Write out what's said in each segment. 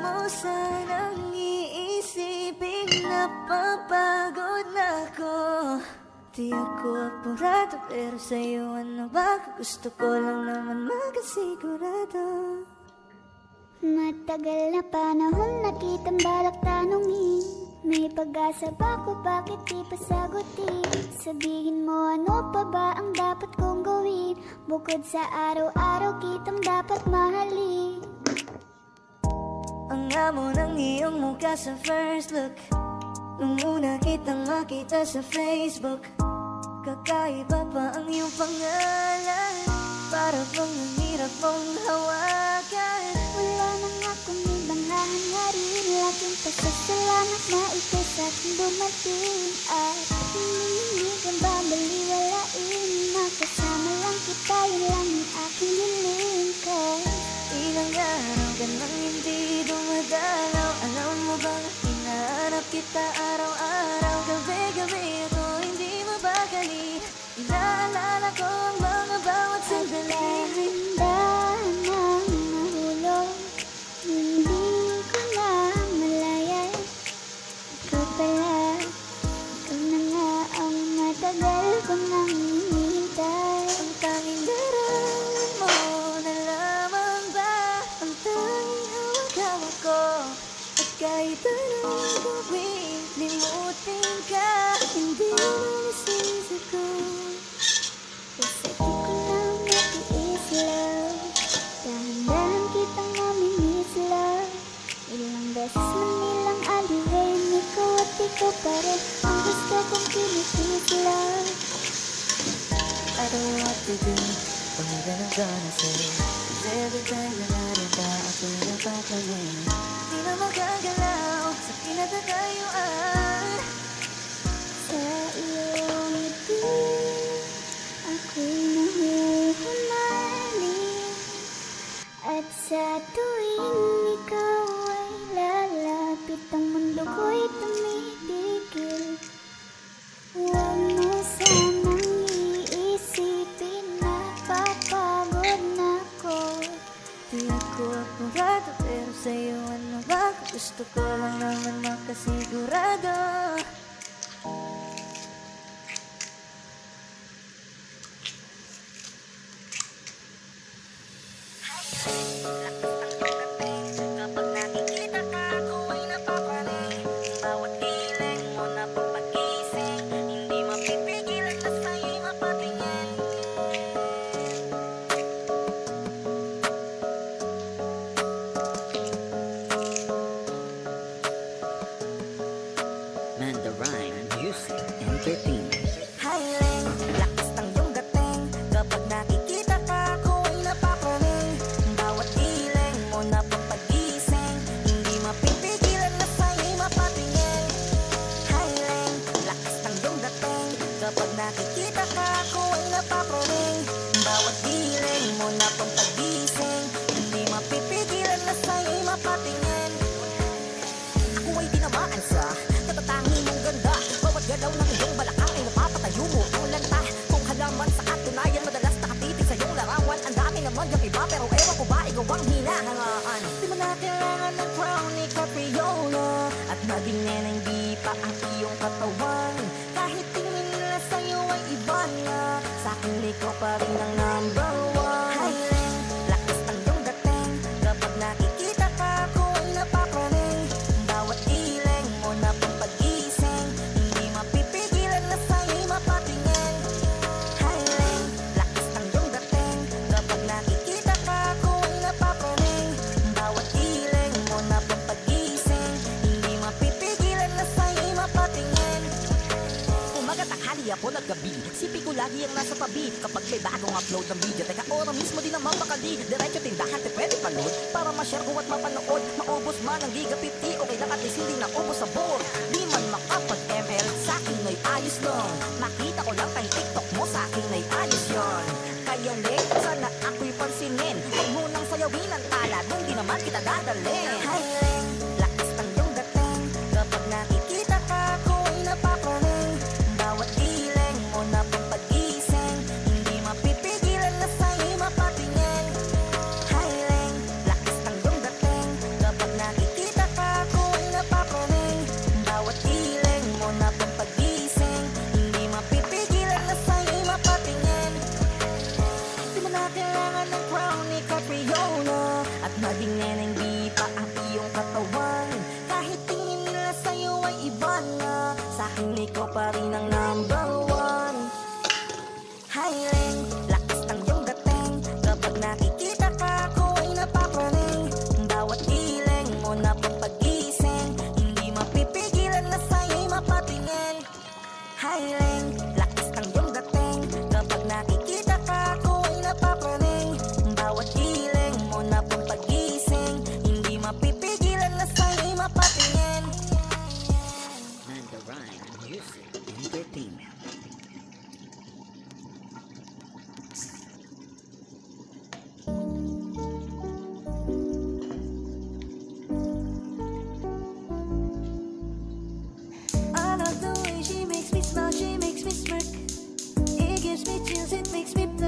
mo sanang iisipin na papagod na ako. Di ako apurado, pero sa'yo ano ba? Gusto ko lang naman makasigurado. Matagal na panahon na kitang balak tanungin. May pag-asa ba ko, bakit di pa sagutin? Sabihin mo ano pa ba ang dapat kong gawin? Bukod sa araw-araw kitang dapat mahalin. Ang amo ng iyong mukha sa first look, nung una kitang makita sa Facebook. Kakaiba pa ang iyong pangalan, para bang ang hirap mong hawakan. Wala nang akong ibang hahangarin, laking pasasalamat na ito sa aking dumating. At hindi ka ba baliwalain, makasama lang kita, yun lang ang aking hiling ko. Ilang araw ka nang hindi dumadalaw, alam mo bang hinahanap kita araw-araw. Gabi-gabi ako hindi mabakali, inaalala ko ang mga bawat sandali. Dahan ng mahulog, hindi ko na malayan. Ikaw pala, ikaw na nga ang matagal ko nang hinihintay. Ang tanging daraan mo na lamang ba ang tanging hawak-hawak ko. At kahit anong gawin, limutin ka, hindi mo nasisip ko. Kasi di ko lang matiis, love. Dahan-dahan kitang mamimiss, love. Ilang beses man nilang alihin, ikaw at ikaw pa rin ang gusto kong kinikiss, love. I don't know what to do, or even I'm gonna say, 'cause every time na narita ako'y napapangin. Di na makagalaw sa kinatatayuan. Sa iyong ngiti, ako'y nahuhumali. At sa tuwing ikaw ay lalapit, ang mundo ko'y tumitigil. Huwag mo sanang iisipin na papagod na ako. Di ako apurado, pero sa'yo ano ba? Gusto ko lang naman makasigurado. Kapag nakikita ka, ako ay napapaling. Bawat hiling mo na pagpagising, hindi mapipigilan na sa'yo'y mapatingin. Mandarine Music Entertainment. Hiling, lakas ng iyong dating. Kapag nakikita ka, ako ay napapaling. Bawat hiling mo na pagpagising, hindi mapipigilan na sa'yo'y mapatingin. Hiling, lakas ng iyong dating. Kapag nakikita ka, ako ay napapaling. Bawat hiling mo na pagpagising, hindi mapipigilan na sa'yo'y mapatingin. Ako ay tinamaan sa katatangi mong ganda. Bawat galaw ng iyong balakang ay napapatayo mo ang lanta. Kung halaman sa katunayan, madalas nakatitig sa iyong larawan. Ang dami naman yung iba, pero ewan ko ba ikaw ang hinahangaan. Di mo na kailangan ng crown ni Capriola, at naging neneng di pa ang iyong katawan. Kahit tingin nila sa'yo ay iba na, sa'kin ikaw pa rin ang number one. Hiling, lakas ng iyong dating. Kapag nakikita ka, ako ay napapaling. Bawat hiling mo na pagpagising, hindi mapipigilan na sa'yo'y mapatingin. Hiling, lakas ng iyong dating. Kapag nakikita ka, ako ay napapaling. Bawat hiling mo na pagpagising, hindi mapipigilan na sa'yo'y mapatingin. Umaga, tanghali, hapon at gabi, sipi ko lagi ang nasa tabi. Kapag may bagong upload ng video, teka ora mismo din naman bakali. Diretso tindahan, te pwede palood, para ma-share ko at mapanood. Maubos man ang giga 50, okay lang at least hindi na ubos sa board. Di man makapag-ML, sa'kin ay ayos lang. Makita ko lang kay TikTok mo, sa'kin ay ayos yon. Kaya le, sana ako'y pansinin. Huwag mo nang sayawin ang tala, nung di naman kita dadalhin. Hiling, lakas ng iyong dating. Kapag nakikita ka, ako ay napapaling. Bawat hiling mo na pagpagising, hindi mapipigilan na sa'yo'y mapatingin. Hiling, lakas ng iyong dating. Kapag nakikita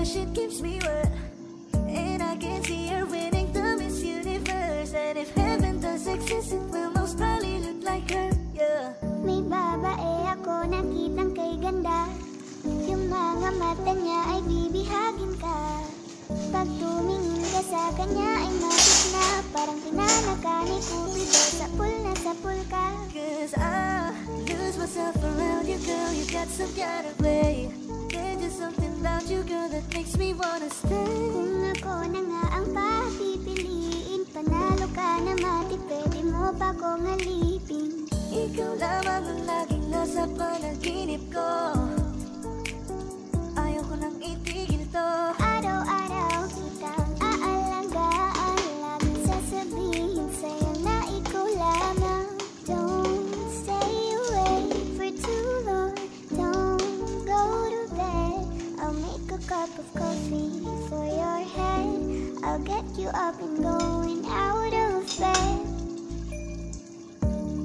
shit keeps me wet. And I can see her winning the Miss Universe. And if heaven does exist, it will most probably look like her, yeah. May babae ako nakitang kay ganda. Yung mga mata niya ay bibihagin ka. Pag tumingin ka sa kanya ay matik na. Parang pinanaka ni Cupido, sapul na sapul ka. Cause I lose myself around you, girl. You got some kind of way. There's just something about you, girl, that makes me wanna stay. Kung ako na nga ang papipiliin, panalo ka na mati, pwede mo pa kong alipin. Ikaw lamang ang laging nasa panaginip ko. Ayaw ko nang itigil to. Araw-araw kitang aalagaan, laging sasabihin sa'yo na ikaw lamang. Don't stay away for too long, don't go to bed. I'll make a cup of coffee for your head. I'll get you up and going out of bed.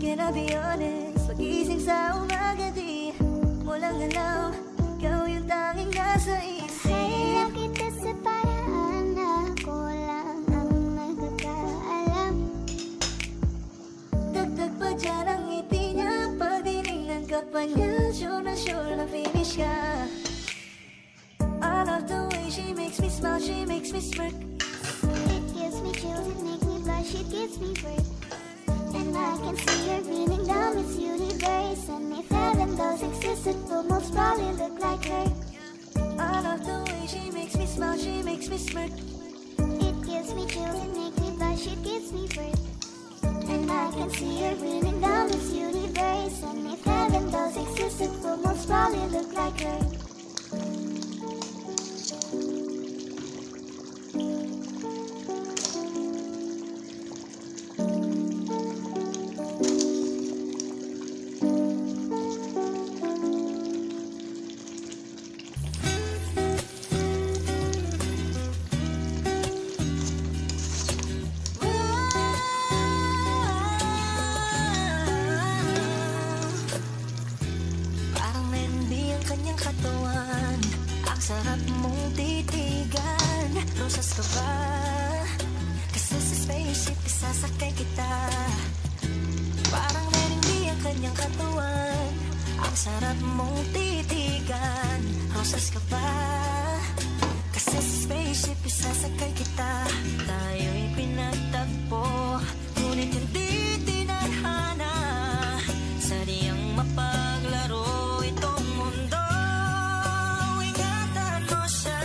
Can I be honest? Pagising sa umaga di mo lang alam, ikaw yung tanging nasa isip. Kaya kita sa paraan na ako lang ang nakakaalam. Dagdag pa dyan ang ngiti niya, pag dinignan ka pa niya, sure na finish ka. I love the way she makes me smile, she makes me smirk. It gives me chills, it makes me blush, it gives me breath. And I can see her beaming down Miss Universe. And if heaven does exist, it will most probably look like her. I love the way she makes me smile, she makes me smirk. It gives me chills, it makes me blush, it gives me breath. And I can see her beaming down Miss Universe. And if heaven does exist, it will most probably look like her. Parang Wendy ang kanyang katawan, ang sarap mong titigan. Rosas ka ba? Kasi sa spaceship isasakay kita. Parang Wendy ang kanyang katawan, ang sarap mong titigan. Rosas ka ba? Kasi sa spaceship isasakay kita. Tayo'y pinagtagpo, ngunit hindi tinadhana. Sadyang mapaglaro itong mundo. Ingatan mo siya.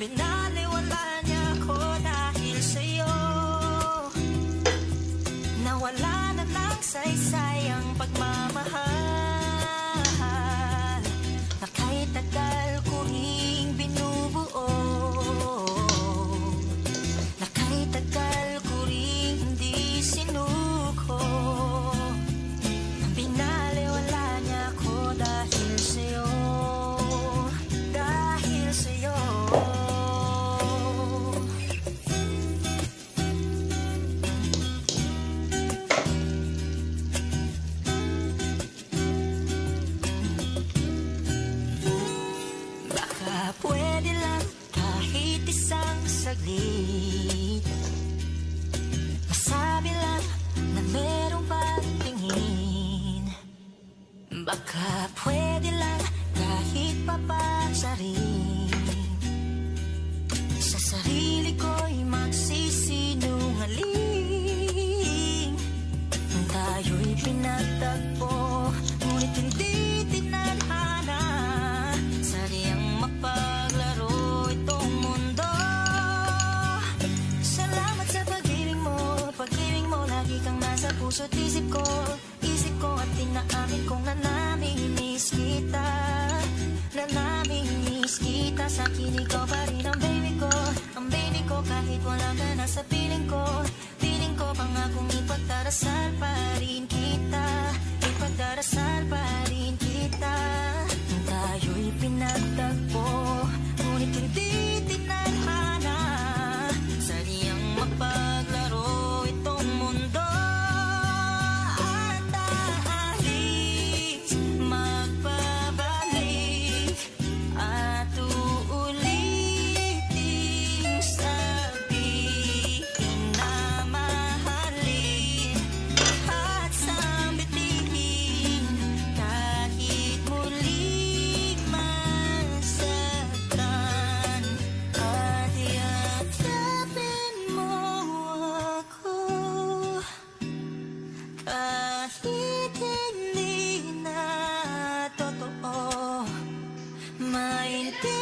Binaliwala niya ako dahil sa'yo. Nawala na lang saysay ang pagmamahal na kahit tagal ko ring binubuo. Na kahit tagal ko ring hindi sinuko. Binaliwala niya ako dahil sa'yo. Dahil sa'yo. Baka pwede lang kahit isang saglit, masabi lang na merong pagtingin. Baka pwede lang kahit papasarin, sa sarili ko'y magsisinungaling. Tayo'y pinagtagpo, ngunit hindi tinadhana. Sadyang mapaglaro itong mundo. Salamat sa pag-ibig mo, lagi kang nasa puso't isip ko. Isip ko at tinaamin kong nanamimiss kita. Nanamimiss kita, sa akin ikaw pa rin ang baby ko. Ang baby ko kahit wala ka na sa piling ko. Piling ko pangakong ipagdarasal pa rin kita. Ipagdarasal pa rin kita. Tayo'y pinagtagpo, ngunit hindi tinadhana. Sadyang mapaglaro itong mundo. At aalis, magbabalik Hindi